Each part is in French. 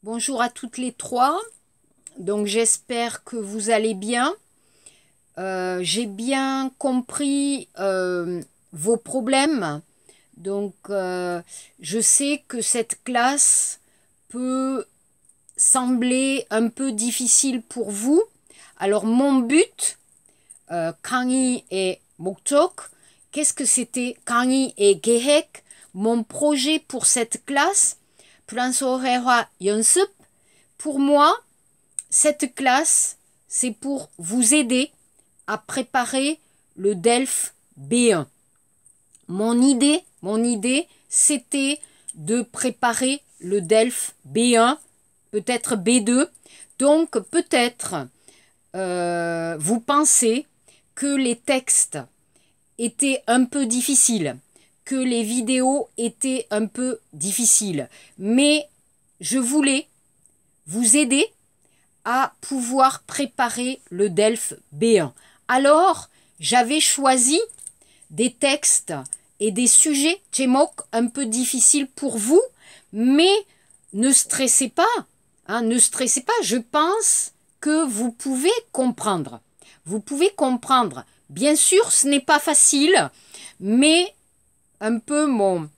Bonjour à toutes les trois. Donc j'espère que vous allez bien. J'ai bien compris vos problèmes. Donc je sais que cette classe peut sembler un peu difficile pour vous. Alors mon but, 강의 et 목적, qu'est-ce que c'était? 강의 et 계획, mon projet pour cette classe, 불란서회화 연습. Pour moi, cette classe, c'est pour vous aider à préparer le DELF B1. Mon idée, c'était de préparer le DELF B1, peut-être B2. Donc, peut-être, vous pensez que les textes étaient un peu difficiles, que les vidéos étaient un peu difficiles. Mais je voulais vous aider à pouvoir préparer le DELF B1. Alors, j'avais choisi des textes et des sujets, 제목, un peu difficiles pour vous, mais ne stressez pas, ne stressez pas, je pense que vous pouvez comprendre. Vous pouvez comprendre. Bien sûr, ce n'est pas facile, mais un peu mon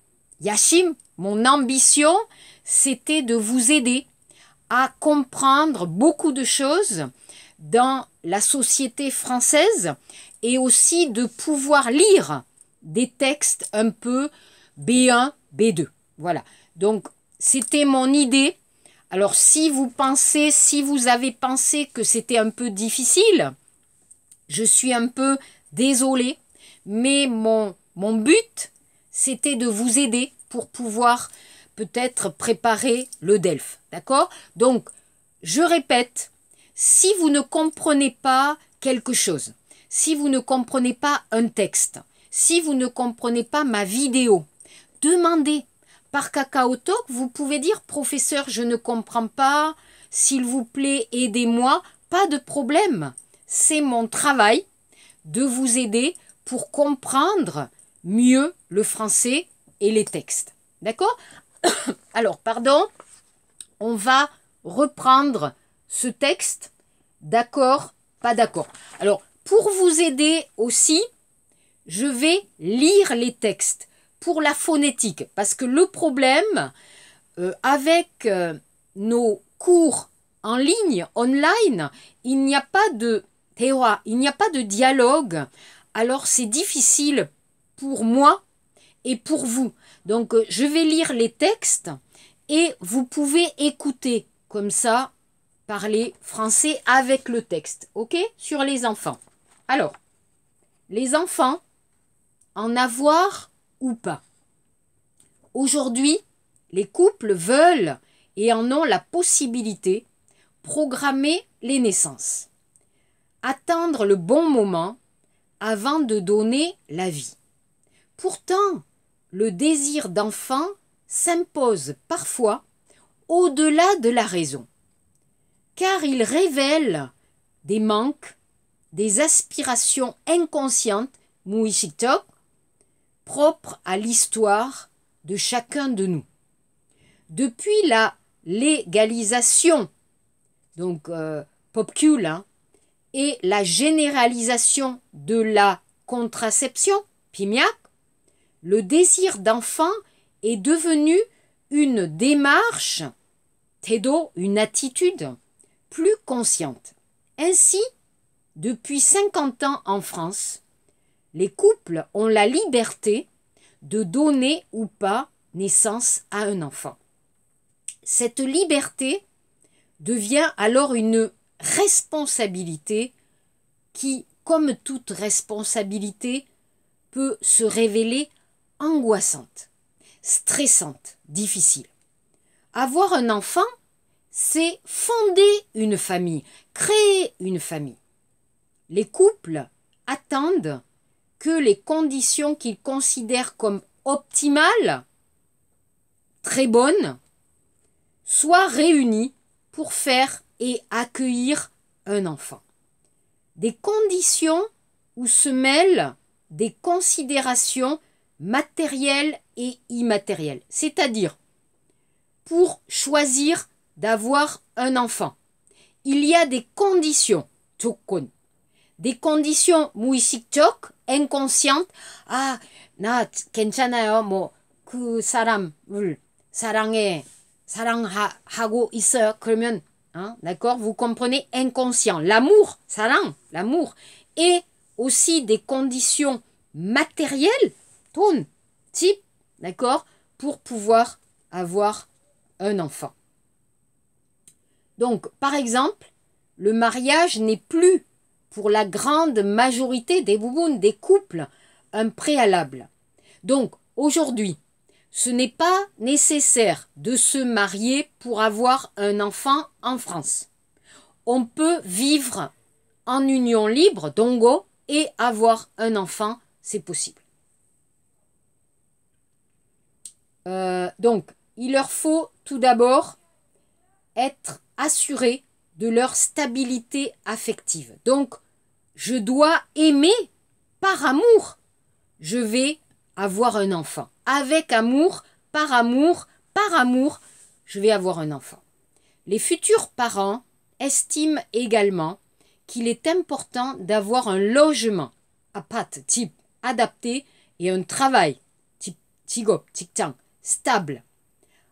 yashim, mon ambition, c'était de vous aider à comprendre beaucoup de choses dans la société française et aussi de pouvoir lire des textes un peu B1, B2. Voilà. Donc, c'était mon idée. Alors, si vous avez pensé que c'était un peu difficile, je suis un peu désolée, mais mon but, c'était de vous aider pour pouvoir peut-être préparer le DELF. D'accord? Donc, je répète, si vous ne comprenez pas quelque chose, si vous ne comprenez pas un texte, si vous ne comprenez pas ma vidéo, demandez. Par KakaoTalk, vous pouvez dire « Professeur, je ne comprends pas, s'il vous plaît, aidez-moi ». Pas de problème. C'est mon travail de vous aider pour comprendre mieux le français et les textes. D'accord? Alors, pardon, on va reprendre ce texte. D'accord, pas d'accord. Alors, pour vous aider aussi, je vais lire les textes pour la phonétique. Parce que le problème avec nos cours en ligne, online, il n'y a pas de 대화, il n'y a pas de dialogue. Alors, c'est difficile pour moi et pour vous. Donc, je vais lire les textes et vous pouvez écouter comme ça, parler français avec le texte, ok? Sur les enfants. Alors, les enfants, en avoir ou pas. Aujourd'hui, les couples veulent et en ont la possibilité programmer les naissances. Attendre le bon moment avant de donner la vie. Pourtant, le désir d'enfant s'impose parfois au-delà de la raison, car il révèle des manques, des aspirations inconscientes, 무의식적, propres à l'histoire de chacun de nous. Depuis la légalisation, donc popcule, et la généralisation de la contraception, pimiak, le désir d'enfant est devenu une démarche, tedo, une attitude plus consciente. Ainsi, depuis 50 ans en France, les couples ont la liberté de donner ou pas naissance à un enfant. Cette liberté devient alors une responsabilité qui, comme toute responsabilité, peut se révéler angoissante, stressante, difficile. Avoir un enfant, c'est fonder une famille, créer une famille. Les couples attendent que les conditions qu'ils considèrent comme optimales, très bonnes, soient réunies pour faire et accueillir un enfant. Des conditions où se mêlent des considérations matérielles et immatérielles, c'est-à-dire pour choisir d'avoir un enfant. Il y a des conditions, 조건. Des conditions 무의식적, inconscientes. 아, 나 괜찮아요. 뭐 그 사람을 사랑하고 있어요. 그러면, d'accord, vous comprenez, inconscient. L'amour, 사랑, l'amour. Et aussi des conditions matérielles, 돈, type, d'accord, pour pouvoir avoir un enfant. Donc, par exemple, le mariage n'est plus, pour la grande majorité des boubounes, des couples, un préalable. Donc, aujourd'hui, ce n'est pas nécessaire de se marier pour avoir un enfant en France. On peut vivre en union libre, dongo, et avoir un enfant, c'est possible. Donc, il leur faut tout d'abord être assurés de leur stabilité affective. Donc, je dois aimer par amour. Je vais avoir un enfant. Avec amour, par amour, je vais avoir un enfant. Les futurs parents estiment également qu'il est important d'avoir un logement, apat, type adapté, et un travail, type 직업, 직장, stable,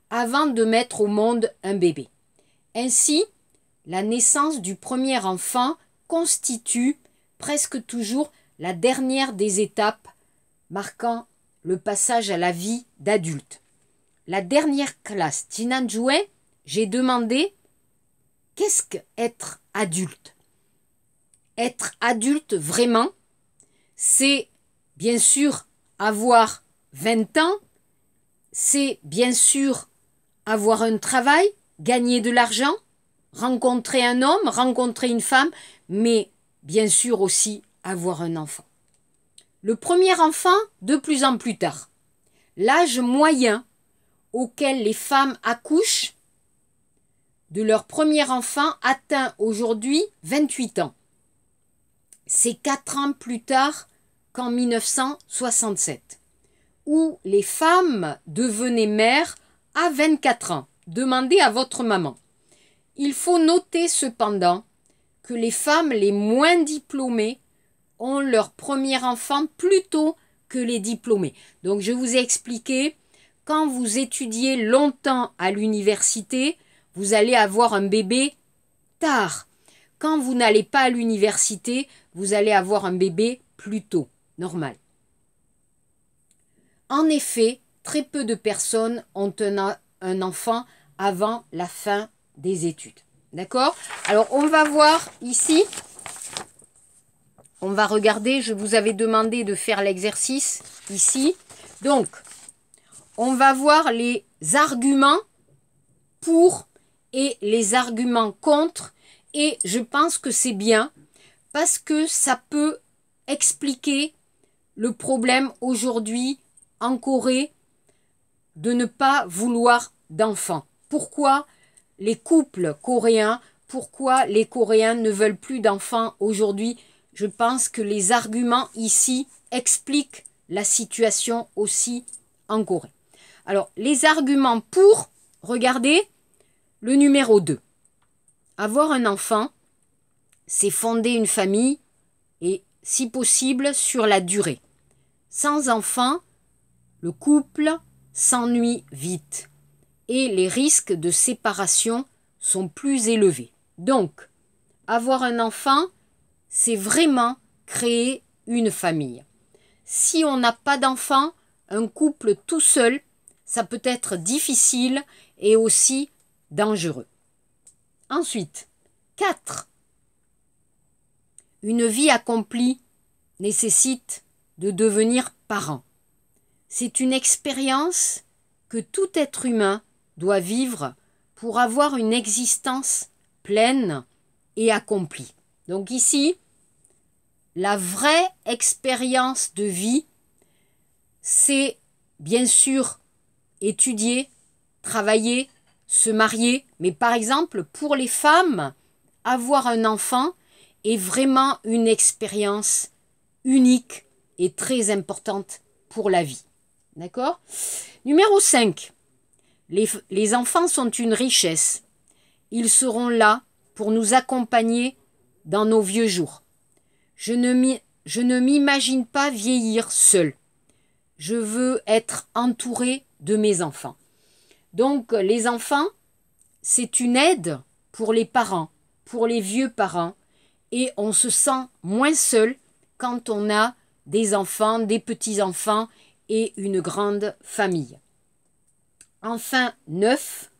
avant de mettre au monde un bébé. Ainsi, la naissance du premier enfant constitue presque toujours la dernière des étapes marquant le passage à la vie d'adulte. La dernière classe, 지난주에, j'ai demandé qu'est-ce qu'être adulte? Être adulte vraiment, c'est bien sûr avoir 20 ans, c'est bien sûr avoir un travail, gagner de l'argent, rencontrer un homme, rencontrer une femme, mais bien sûr aussi avoir un enfant. Le premier enfant, de plus en plus tard. L'âge moyen auquel les femmes accouchent de leur premier enfant atteint aujourd'hui 28 ans. C'est 4 ans plus tard qu'en 1967, où les femmes devenaient mères à 24 ans. Demandez à votre maman. Il faut noter cependant que les femmes les moins diplômées ont leur premier enfant plus tôt que les diplômés. Donc je vous ai expliqué, quand vous étudiez longtemps à l'université, vous allez avoir un bébé tard. Quand vous n'allez pas à l'université, vous allez avoir un bébé plus tôt, normal. En effet, très peu de personnes ont un enfant avant la fin des études. D'accord? Alors, on va voir ici. On va regarder, je vous avais demandé de faire l'exercice ici. Donc, on va voir les arguments pour et les arguments contre. Et je pense que c'est bien parce que ça peut expliquer le problème aujourd'hui en Corée de ne pas vouloir d'enfants. Pourquoi les couples coréens, pourquoi les Coréens ne veulent plus d'enfants aujourd'hui? Je pense que les arguments ici expliquent la situation aussi en Corée. Alors, les arguments pour, regardez, le numéro 2. Avoir un enfant, c'est fonder une famille et, si possible, sur la durée. Sans enfant, le couple s'ennuie vite et les risques de séparation sont plus élevés. Donc, avoir un enfant, c'est vraiment créer une famille. Si on n'a pas d'enfant, un couple tout seul, ça peut être difficile et aussi dangereux. Ensuite, 4. Une vie accomplie nécessite de devenir parent. C'est une expérience que tout être humain doit vivre pour avoir une existence pleine et accomplie. Donc ici, la vraie expérience de vie, c'est bien sûr étudier, travailler, se marier, mais par exemple pour les femmes, avoir un enfant est vraiment une expérience unique et très importante pour la vie. D'accord? Numéro 5. Les enfants sont une richesse. ils seront là pour nous accompagner dans nos vieux jours. Je ne m'imagine pas vieillir seul. Je veux être entourée de mes enfants. Donc les enfants, c'est une aide pour les parents, pour les vieux parents, et on se sent moins seul quand on a des enfants, des petits-enfants et une grande famille. Enfin, 9.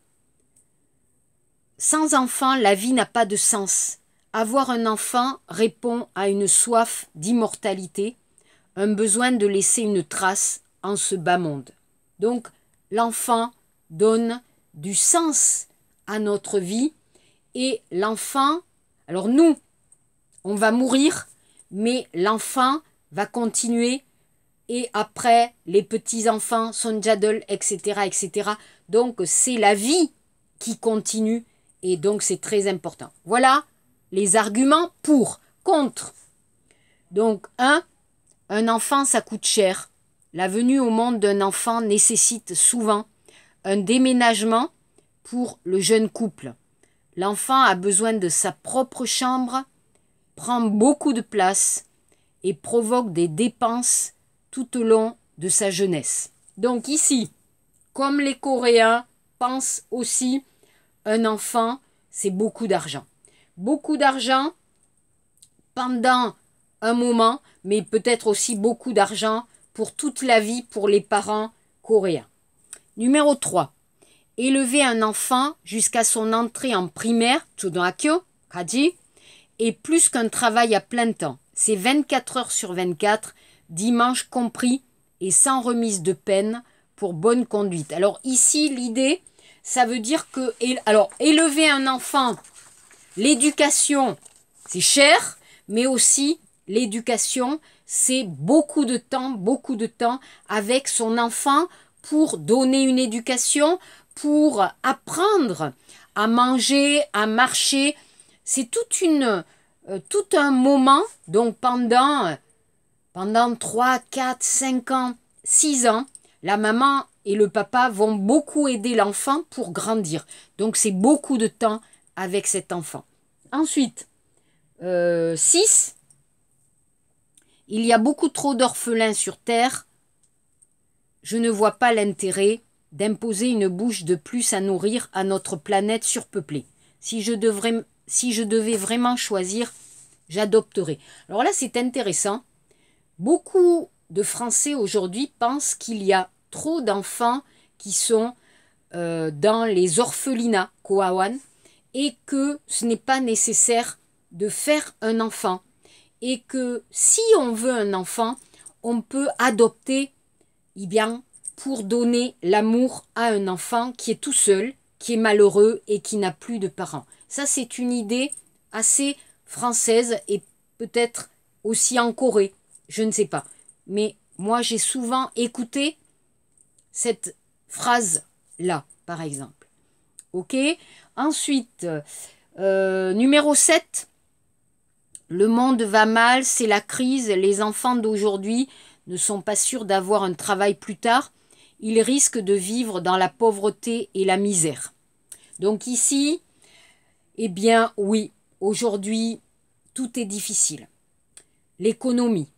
Sans enfant, la vie n'a pas de sens. Avoir un enfant répond à une soif d'immortalité, un besoin de laisser une trace en ce bas monde. Donc, l'enfant donne du sens à notre vie et l'enfant, alors nous, on va mourir, mais l'enfant va continuer et après, les petits-enfants sont jaddle, etc., etc. Donc, c'est la vie qui continue et donc c'est très important. Voilà les arguments pour, contre. Donc, un enfant, ça coûte cher. La venue au monde d'un enfant nécessite souvent un déménagement pour le jeune couple. L'enfant a besoin de sa propre chambre, prend beaucoup de place et provoque des dépenses tout au long de sa jeunesse. Donc ici, comme les Coréens pensent aussi, un enfant, c'est beaucoup d'argent. Beaucoup d'argent pendant un moment, mais peut-être aussi beaucoup d'argent pour toute la vie pour les parents coréens. Numéro 3. Élever un enfant jusqu'à son entrée en primaire, 초등학교, kaji, est plus qu'un travail à plein temps. C'est 24 heures sur 24, dimanche compris, et sans remise de peine pour bonne conduite. Alors ici, l'idée, ça veut dire que, alors, élever un enfant, l'éducation, c'est cher, mais aussi l'éducation, c'est beaucoup de temps avec son enfant pour donner une éducation, pour apprendre à manger, à marcher. C'est tout un moment, donc pendant 3, 4, 5 ans, 6 ans, la maman et le papa vont beaucoup aider l'enfant pour grandir. Donc c'est beaucoup de temps avec cet enfant. Ensuite, 6, il y a beaucoup trop d'orphelins sur Terre. Je ne vois pas l'intérêt d'imposer une bouche de plus à nourrir à notre planète surpeuplée. Si je devais vraiment choisir, j'adopterais. Alors là, c'est intéressant. Beaucoup de Français aujourd'hui pensent qu'il y a trop d'enfants qui sont dans les orphelinats, Koawan, et que ce n'est pas nécessaire de faire un enfant. Et que si on veut un enfant, on peut adopter, eh bien, pour donner l'amour à un enfant qui est tout seul, qui est malheureux et qui n'a plus de parents. Ça, c'est une idée assez française et peut-être aussi en Corée, je ne sais pas. Mais moi, j'ai souvent écouté cette phrase-là, par exemple. Ok. Ensuite, numéro 7, le monde va mal, c'est la crise, les enfants d'aujourd'hui ne sont pas sûrs d'avoir un travail plus tard, ils risquent de vivre dans la pauvreté et la misère. Donc ici, eh bien oui, aujourd'hui, tout est difficile. L'économie,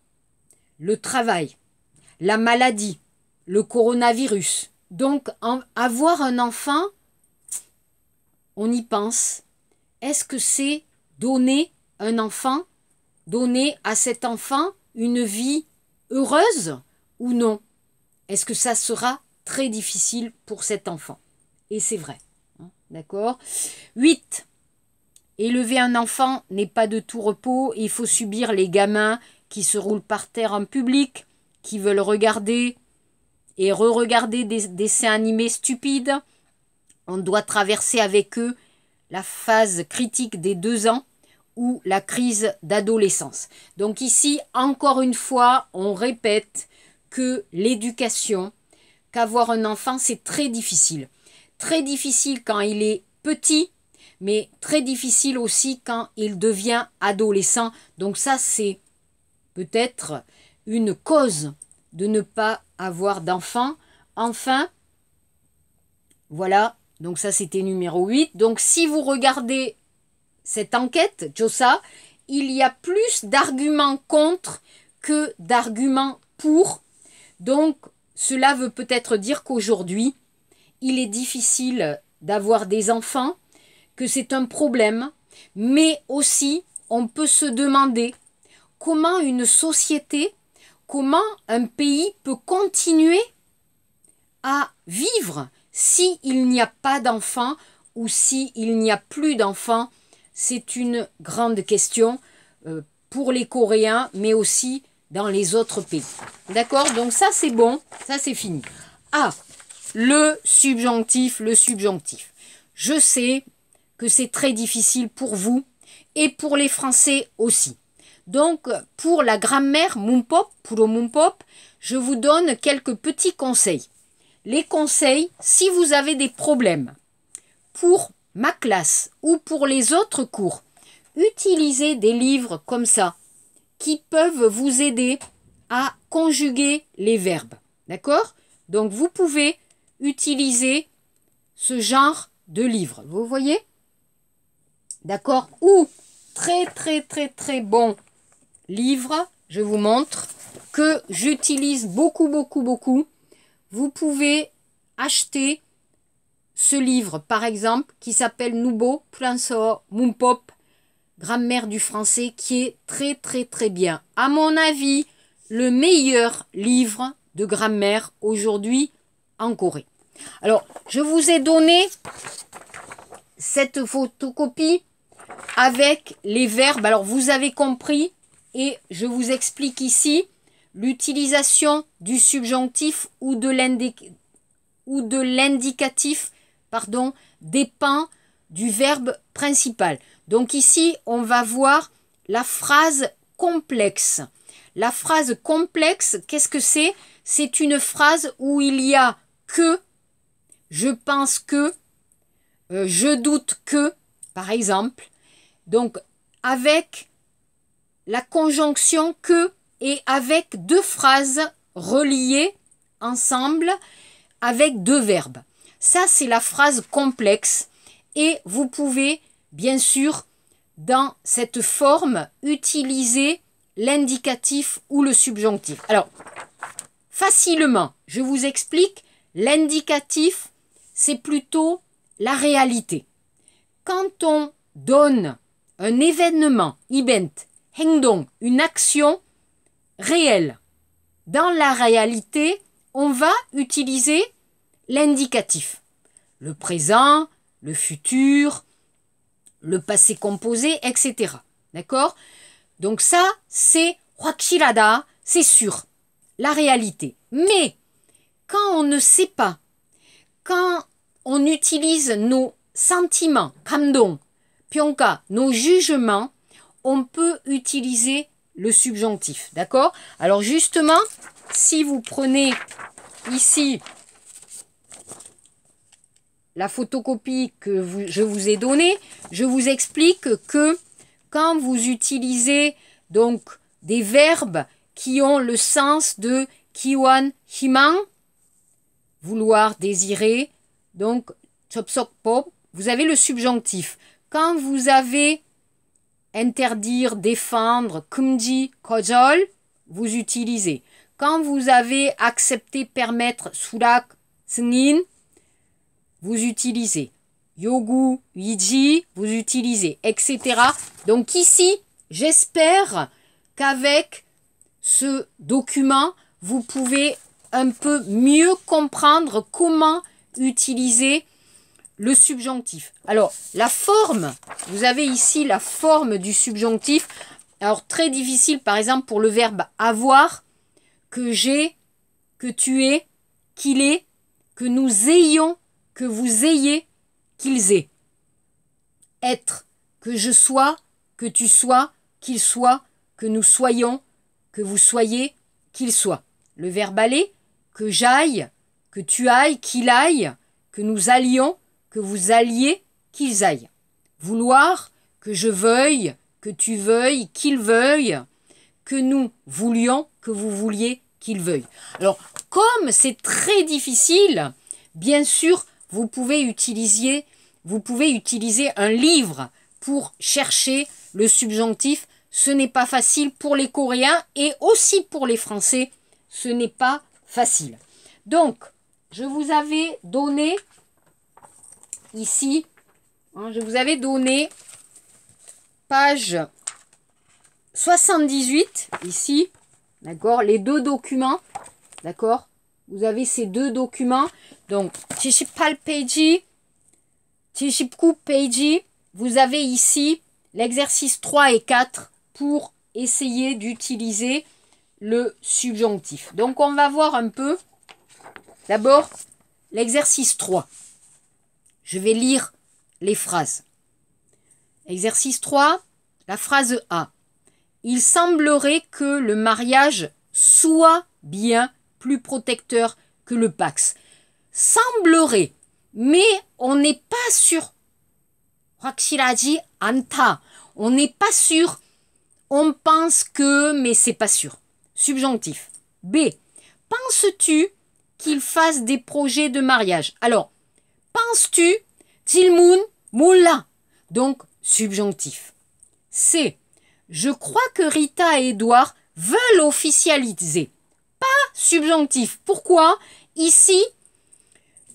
le travail, la maladie, le coronavirus. Donc avoir un enfant, on y pense. Est-ce que c'est donner un enfant, donner à cet enfant une vie heureuse ou non? Est-ce que ça sera très difficile pour cet enfant? Et c'est vrai. Hein, d'accord. 8. Élever un enfant n'est pas de tout repos. Il faut subir les gamins qui se roulent par terre en public, qui veulent regarder et re-regarder des dessins animés stupides. On doit traverser avec eux la phase critique des 2 ans ou la crise d'adolescence. Donc ici, encore une fois, on répète que l'éducation, qu'avoir un enfant, c'est très difficile. Très difficile quand il est petit, mais très difficile aussi quand il devient adolescent. Donc ça, c'est peut-être une cause de ne pas avoir d'enfant. Enfin, voilà Donc ça, c'était numéro 8. Donc si vous regardez cette enquête, Josa, il y a plus d'arguments contre que d'arguments pour. Donc cela veut peut-être dire qu'aujourd'hui, il est difficile d'avoir des enfants, que c'est un problème, mais aussi on peut se demander comment une société, comment un pays peut continuer à vivre s'il n'y a pas d'enfants ou s'il n'y a plus d'enfants. C'est une grande question pour les Coréens, mais aussi dans les autres pays. D'accord? Donc ça, c'est bon, ça, c'est fini. Ah, le subjonctif, le subjonctif. Je sais que c'est très difficile pour vous et pour les Français aussi. Donc, pour la grammaire Mumpop, pour le Mumpop, je vous donne quelques petits conseils. Les conseils, si vous avez des problèmes pour ma classe ou pour les autres cours, utilisez des livres comme ça qui peuvent vous aider à conjuguer les verbes. D'accord? Donc, vous pouvez utiliser ce genre de livre. Vous voyez? D'accord? Ou très bon livre, je vous montre, que j'utilise beaucoup. Vous pouvez acheter ce livre, par exemple, qui s'appelle Nubo Pranso Mumpop, grammaire du français, qui est très bien. À mon avis, le meilleur livre de grammaire aujourd'hui en Corée. Alors, je vous ai donné cette photocopie avec les verbes. Alors, vous avez compris et je vous explique ici l'utilisation du subjonctif ou de l'indicatif, dépend du verbe principal. Donc ici, on va voir la phrase complexe. La phrase complexe, qu'est-ce que c'est? C'est une phrase où il y a que, je pense que, je doute que, par exemple. Donc, avec la conjonction que et avec deux phrases reliées ensemble avec deux verbes. Ça, c'est la phrase complexe et vous pouvez, bien sûr, dans cette forme, utiliser l'indicatif ou le subjonctif. Alors, facilement, je vous explique, l'indicatif, c'est plutôt la réalité. Quand on donne un événement, event, 행동, une action réelle, dans la réalité, on va utiliser l'indicatif. Le présent, le futur, le passé composé, etc. D'accord? Donc ça, c'est 확실하다, c'est sûr, la réalité. Mais quand on ne sait pas, quand on utilise nos sentiments, 감동, 평가, nos jugements, on peut utiliser le subjonctif. D'accord? Alors justement, si vous prenez ici la photocopie que je vous ai donnée, je vous explique que quand vous utilisez donc des verbes qui ont le sens de kiwan, 희망, vouloir, désirer, donc 접속법, vous avez le subjonctif. Quand vous avez interdire, défendre, 금지, 거절, vous utilisez. Quand vous avez accepté, permettre, 수락, 승인, vous utilisez. 요구, 위지, vous utilisez, etc. Donc ici, j'espère qu'avec ce document, vous pouvez un peu mieux comprendre comment utiliser le subjonctif. Alors, la forme, vous avez ici la forme du subjonctif. Alors, très difficile, par exemple, pour le verbe avoir, que j'ai, que tu es, qu'il est, que nous ayons, que vous ayez, qu'ils aient. Être, que je sois, que tu sois, qu'il soit, que nous soyons, que vous soyez, qu'il soit. Le verbe aller, que j'aille, que tu ailles, qu'il aille, que nous allions, que vous alliez, qu'ils aillent. Vouloir, que je veuille, que tu veuilles, qu'il veuille, que nous voulions, que vous vouliez, qu'il veuille. Alors, comme c'est très difficile, bien sûr, vous pouvez utiliser un livre pour chercher le subjonctif. Ce n'est pas facile pour les Coréens et aussi pour les Français. Ce n'est pas facile. Donc, je vous avais donné ici, je vous avais donné page 78, ici, d'accord, les deux documents, d'accord, vous avez ces deux documents, donc, 78 page, 79 page, vous avez ici l'exercice 3 et 4 pour essayer d'utiliser le subjonctif. Donc, on va voir un peu, d'abord, l'exercice 3. Je vais lire les phrases. Exercice 3, la phrase A. Il semblerait que le mariage soit bien plus protecteur que le Pax. Semblerait, mais on n'est pas sûr. 확실하지 않다. On n'est pas sûr. On pense que, mais c'est pas sûr. Subjonctif. B. Penses-tu qu'il fasse des projets de mariage? Alors, penses-tu? 질문 몰라. Donc, subjonctif. C. Je crois que Rita et Edouard veulent officialiser. Pas subjonctif. Pourquoi? Ici,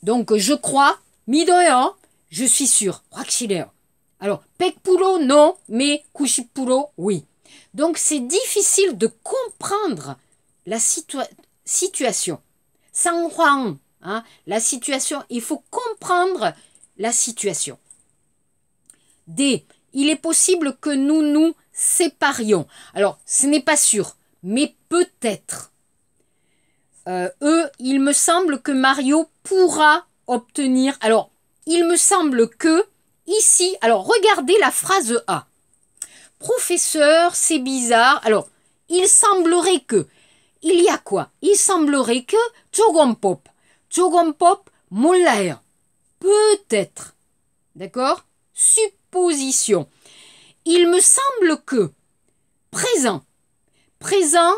donc je crois, 믿어요, je suis sûr, 확실해요. Alors, 100% non, mais 90% oui. Donc, c'est difficile de comprendre la situation. 상황, la situation, il faut comprendre la situation. D. Il est possible que nous nous séparions. Alors, ce n'est pas sûr, mais peut-être. Il me semble que Mario pourra obtenir... Alors, il me semble que, ici... Alors, regardez la phrase A. Professeur, c'est bizarre. Alors, il semblerait que... Il y a quoi? Il semblerait que... 조금 pop, 몰라요. Peut-être. D'accord? Supposition. Il me semble que... Présent. Présent,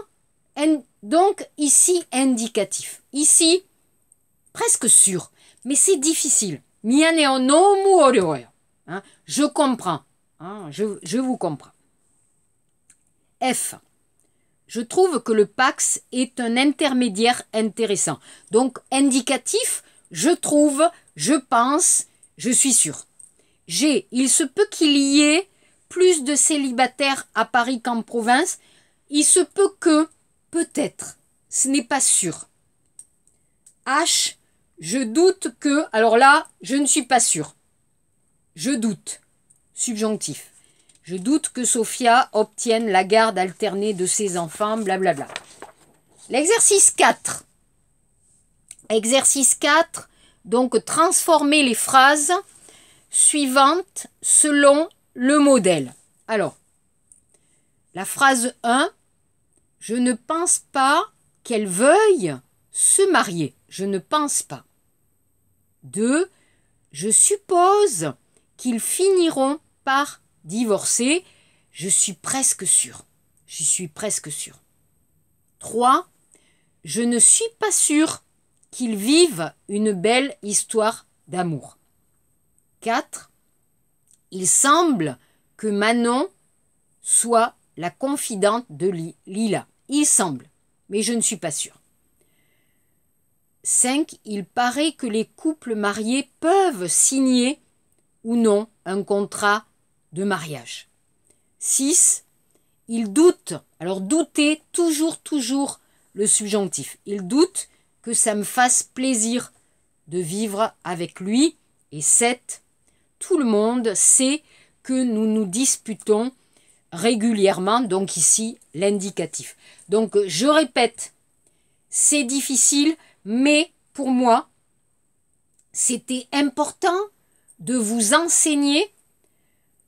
donc ici, indicatif. Ici, presque sûr. Mais c'est difficile. 미안해요. 너무 어려워요. Je comprends. Je vous comprends. F. Je trouve que le Pax est un intermédiaire intéressant. Donc, indicatif, je trouve, je pense, je suis sûr. G. Il se peut qu'il y ait plus de célibataires à Paris qu'en province. Il se peut que, peut-être, ce n'est pas sûr. H. Je doute que, alors là, je ne suis pas sûr. Je doute. Subjonctif. Je doute que Sophia obtienne la garde alternée de ses enfants, blablabla. L'exercice 4. Exercice 4, donc transformer les phrases suivantes selon le modèle. Alors, la phrase 1, je ne pense pas qu'elle veuille se marier. Je ne pense pas. 2, je suppose qu'ils finiront par divorcer. Je suis presque sûr. Je suis presque sûr. 3, je ne suis pas sûr qu'ils vivent une belle histoire d'amour. 4, il semble que Manon soit la confidente de Lila. Il semble, mais je ne suis pas sûr. 5, il paraît que les couples mariés peuvent signer ou non un contrat de mariage. 6, il doute. Alors douter, toujours le subjonctif. Il doute que ça me fasse plaisir de vivre avec lui. Et 7, tout le monde sait que nous nous disputons régulièrement. Donc ici, l'indicatif. Donc je répète, c'est difficile, mais pour moi, c'était important de vous enseigner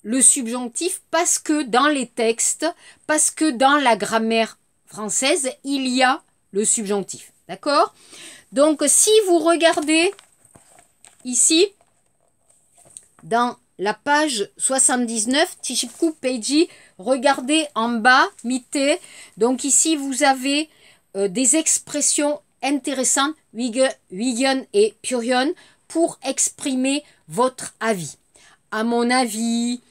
le subjonctif parce que dans les textes, parce que dans la grammaire française, il y a le subjonctif. D'accord? Donc, si vous regardez ici, dans la page 79, 79 page, regardez en bas, 밑에. Donc ici, vous avez des expressions intéressantes, 위견 et 표현, pour exprimer votre avis. À mon avis,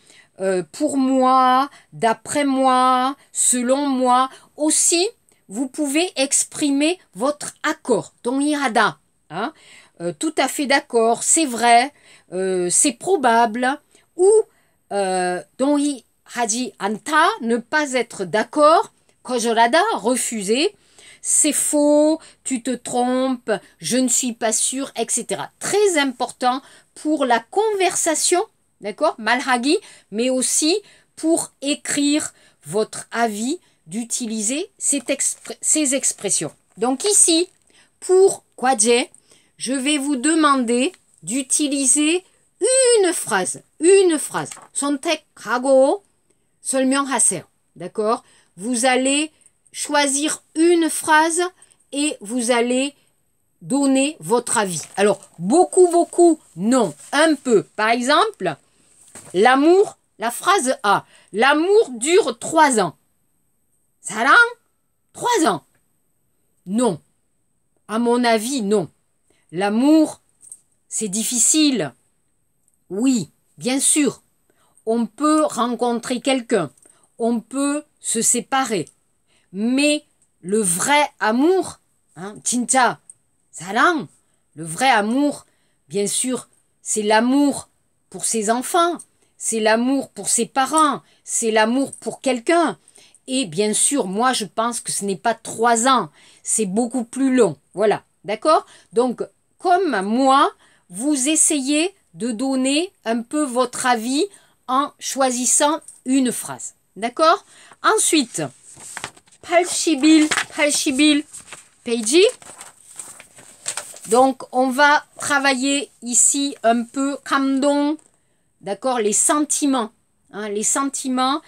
pour moi, d'après moi, selon moi. Aussi, vous pouvez exprimer votre accord. Donc, irada, hein, tout à fait d'accord, c'est vrai, c'est probable. Ou, donc, haji anta, ne pas être d'accord. Kojorada, refuser. C'est faux, tu te trompes, je ne suis pas sûre, etc. Très important pour la conversation, d'accord, malhagi, mais aussi pour écrire votre avis, d'utiliser ces expressions. Donc ici, pour kwaje, je vais vous demander d'utiliser une phrase. 선택 하고 설명하세요. D'accord? Vous allez choisir une phrase et vous allez donner votre avis. Alors, beaucoup, non. Un peu. Par exemple, l'amour, la phrase A. L'amour dure 3 ans. 사랑, 3 ans. Non. À mon avis, non. L'amour, c'est difficile. Oui, bien sûr. On peut rencontrer quelqu'un. On peut se séparer. Mais le vrai amour, 진짜 사랑, le vrai amour, bien sûr, c'est l'amour pour ses enfants, c'est l'amour pour ses parents, c'est l'amour pour quelqu'un. Et bien sûr, moi, je pense que ce n'est pas 3 ans, c'est beaucoup plus long. Voilà, d'accord? Donc, comme moi, vous essayez de donner un peu votre avis en choisissant une phrase. D'accord? Ensuite, 81 page. Donc, on va travailler ici un peu 감동, d'accord, les sentiments, les sentiments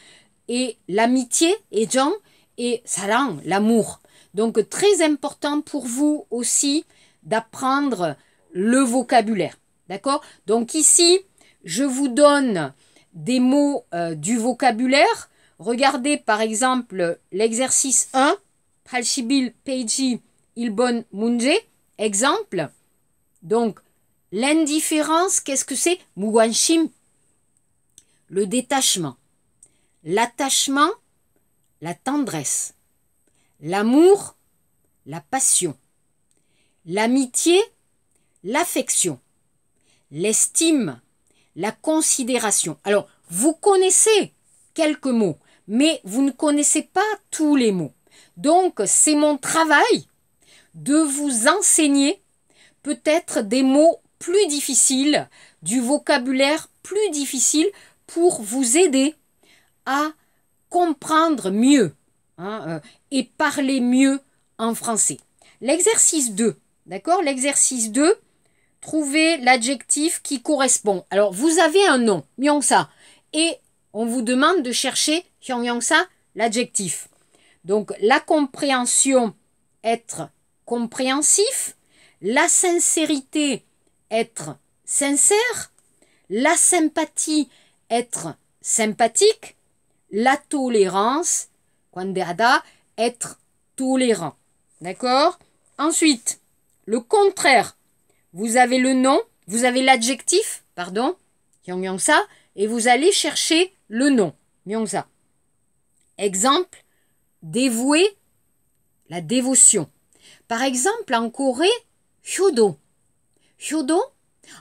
et l'amitié, 애정, et 사랑, l'amour. Donc, très important pour vous aussi d'apprendre le vocabulaire, d'accord? Donc, ici, je vous donne des mots du vocabulaire. Regardez par exemple l'exercice 1, 81 page 1번 문제, exemple. Donc, l'indifférence, qu'est-ce que c'est? 무관심, le détachement, l'attachement, la tendresse, l'amour, la passion, l'amitié, l'affection, l'estime, la considération. Alors, vous connaissez quelques mots, mais vous ne connaissez pas tous les mots. Donc, c'est mon travail de vous enseigner peut-être des mots plus difficiles, du vocabulaire plus difficile pour vous aider à comprendre mieux et parler mieux en français. L'exercice 2, d'accord? L'exercice 2, trouvez l'adjectif qui correspond. Alors, vous avez un nom, Myongsa, et on vous demande de chercher Hyongsa, l'adjectif. Donc, la compréhension, être compréhensif, la sincérité, être sincère, la sympathie, être sympathique, la tolérance, 관대하다, être tolérant. D'accord? Ensuite, le contraire. Vous avez le nom, vous avez l'adjectif, pardon, Hyongsa, et vous allez chercher le nom, Myongsa. Exemple, dévoué, la dévotion. Par exemple, en Corée, Hyodo. Hyodo,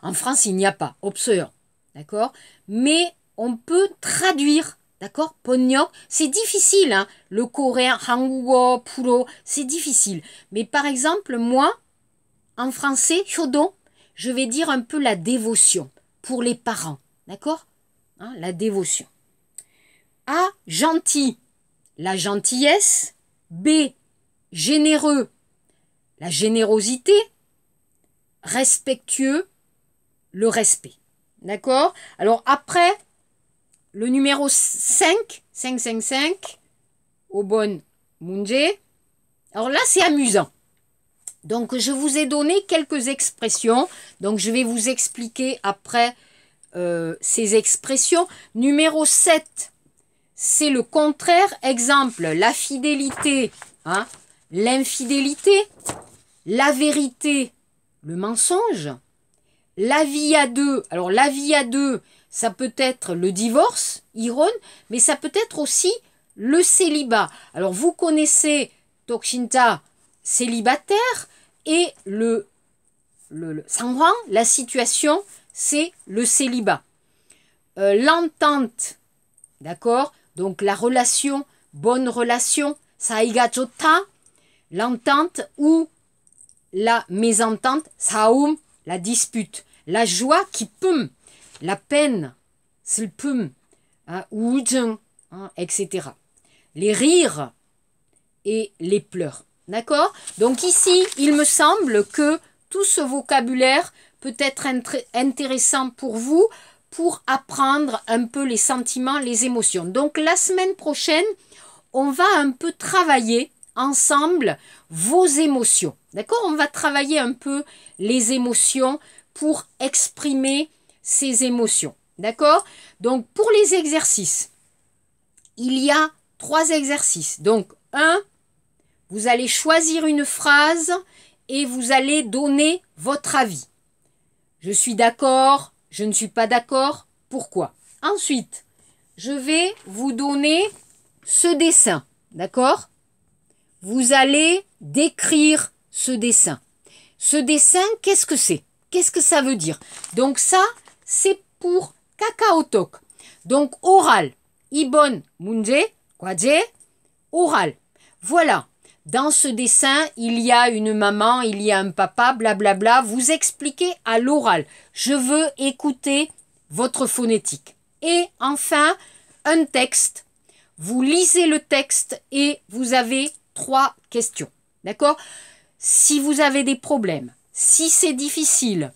en France, il n'y a pas, observe, d'accord? Mais on peut traduire, d'accord? Ponnyeok, c'est difficile, hein? Le coréen, 한국어, puro, c'est difficile. Mais par exemple, moi, en français, Hyodo, je vais dire un peu la dévotion pour les parents, d'accord? La dévotion. A, gentil, la gentillesse. B, généreux, la générosité. Respectueux, le respect. D'accord? Alors après, le numéro 5, 5, au bon 문제. Alors là, c'est amusant. Donc, je vous ai donné quelques expressions. Donc, je vais vous expliquer après ces expressions. Numéro 7, c'est le contraire. Exemple, la fidélité, l'infidélité, la vérité, le mensonge, la vie à deux. Alors la vie à deux, ça peut être le divorce, Iron, mais ça peut être aussi le célibat. Alors vous connaissez Tokshinta célibataire et le Sanghwang, la situation, c'est le célibat. L'entente, d'accord? Donc la relation, bonne relation, saïga jota, l'entente ou la mésentente, saum, la dispute. La joie qui pum, la peine, slpum, ujung, etc. Les rires et les pleurs. D'accord? Donc ici, il me semble que tout ce vocabulaire peut être intéressant pour vous pour apprendre un peu les sentiments, les émotions. Donc la semaine prochaine, on va un peu travailler ensemble vos émotions. D'accord? On va travailler un peu les émotions pour exprimer ces émotions. D'accord? Donc pour les exercices, il y a 3 exercices. Donc 1, vous allez choisir une phrase et vous allez donner votre avis. Je suis d'accord, je ne suis pas d'accord, pourquoi? Ensuite, je vais vous donner ce dessin, d'accord? Vous allez décrire ce dessin. Ce dessin, qu'est-ce que c'est? Qu'est-ce que ça veut dire? Donc ça, c'est pour Kakaotalk. Donc oral, Ibon Munje, Kwaje, oral. Voilà. Dans ce dessin, il y a une maman, il y a un papa, blablabla. Vous expliquez à l'oral. Je veux écouter votre phonétique. Et enfin, un texte. Vous lisez le texte et vous avez 3 questions. D'accord? Si vous avez des problèmes, si c'est difficile,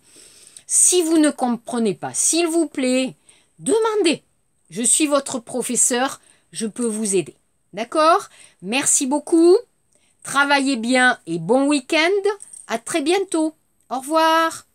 si vous ne comprenez pas, s'il vous plaît, demandez. Je suis votre professeur, je peux vous aider. D'accord? Merci beaucoup. Travaillez bien et bon week-end. À très bientôt. Au revoir.